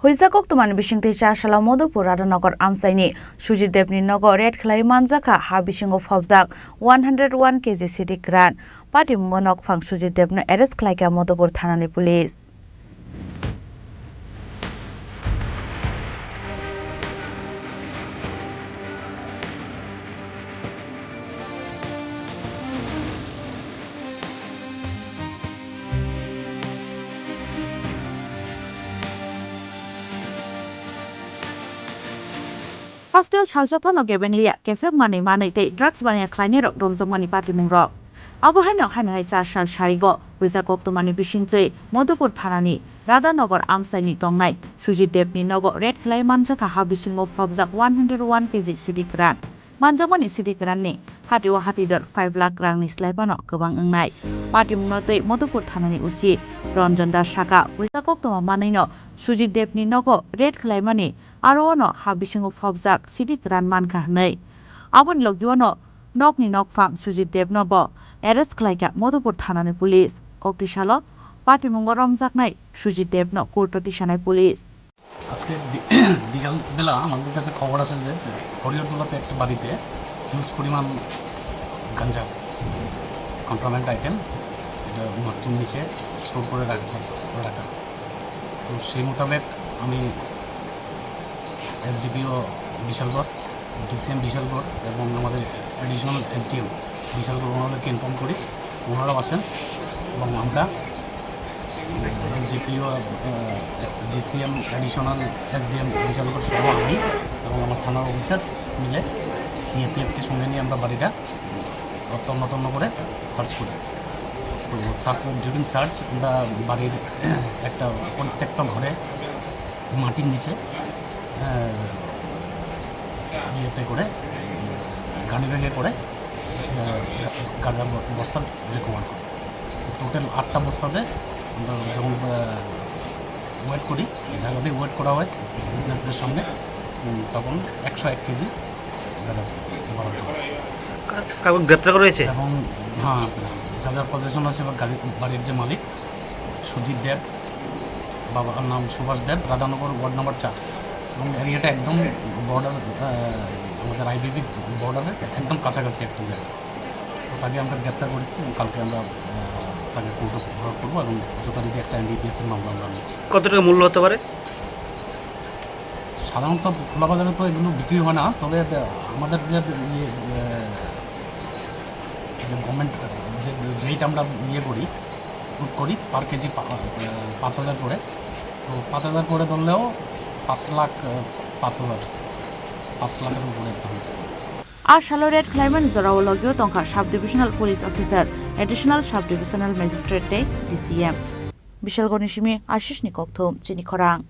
Hoijak Koktwmani Bisingtwi ChasaloMadhupur Radhanagar Amchaini Sujit DebniNogo Red Khlaiwi Manjakha ha bisingo Hoijak 101kg Siddi Khorang Party Monok Phang Sujit Debno arrest Khlaiwi Madhupur Thanani Police. Pastel Chalchapano Gebenlia, Cafe Money Money, drugs by a client of Domzomani Party Mungrok. Abuhano Hanai Chashal Sharigo, with a Koktwmani Bisingtwi, Madhupur Thanani, Radhanagar Amchaini Tongnai, Sujit DebniNogo Red Khlaiwi Manjakha ha bisingo Hoijak 101kg Siddi Khorang. Manjakha101kg Siddi Khorangni hatiwa hatidor 5 lakh rangni slaibano gobang ongnai. Party Mungnotwi Madhupur Thanani usi Ranjan Das Saka, Hoijak Koktwmani no Sujit DebniNogo Red Khlaimani Arono ha bisingo Hoijak Siddi Khorang mankha hnai. Aboni logyono nokni nokphang Sujit Debnobo arrest Khlaiwi Madhupur Thanani Police. Koktisalo Party Mungo romjaknai Sujit Debno courto tisanai Police. আজকে বিকালবেলা আমাদের কাছে খবর আছে যে হরিহরদোলাতে একটা বাড়িতে huge পরিমাণ গাঞ্জা কন্ট্রাব্যান্ড আইটেম এটা মাটির নিচে স্টোর করে রাখা তো সেই মোতাবেক আমি এসডিপিও বিশালগড় ডিসিএম বিশালগড় এবং আমাদের অ্যাডিশনাল এসডিএম বিশালগড় ওনাদেরকে ইনফর্ম করি ওনারাও আসেন এবং আমরা SDPO DCM additional SDM Bishalgarh সহ আমি এবং আমার থানার অফিসার মিলে সিএপিএফকে সঙ্গে নিয়ে আমরা বাড়িটা তন্ন করে সার্চ করি। তো ডিউরিং সার্চ আমরা বাড়ির প্রত্যেকটা ঘরে মাটির নিচে ইয়েতে করে গানি ব্যাগে করে গাঁজা বস্তা রেকভার করি। টোটাল 8টা বস্তাতে আমরা যখন ওয়েট করি জায়গাতে ওয়েট করা হয় উইটনেসদের সামনে তখন 101 কেজি গাঁজা কাউকে গ্রেপ্তার করা হয়েছে এবং হ্যাঁ গাঁজার পজিশন আছে বাড়ির যে মালিক সুজিত দেব, বাবার নাম সুভাষ দেব, রাধানগর ওয়ার্ড নম্বর 4 এবং এরিয়াটা একদম বর্ডার আমাদের আইবিবি বর্ডারের একদম কাছাকাছি একটা জায়গা। তাকে আমরা গ্রেপ্তার করেছি এবং কালকে আমরা তাকে কোর্টে প্রভাব করবো এবং যথারীতি একটা এনডিপিএসের মামলা আমরা নিচ্ছি। কত টাকা মূল্য হতে পারে? সাধারণত খোলা বাজারে তো এগুলো বিক্রি হয় না, তবে আমাদের যে গভর্নমেন্ট যে রেট আমরা করি পার কেজি 5,000 করে, তো 5,000 করে ধরলেও 5 লাখের উপরে Chasalo Red Khlaiwi Zorawo logyo tongkha Sub Divisional Police Officer Additional Sub Divisional Magistrate DCM Bishalgoni Shimi Ashish ni Koktwmani Chini Khorang.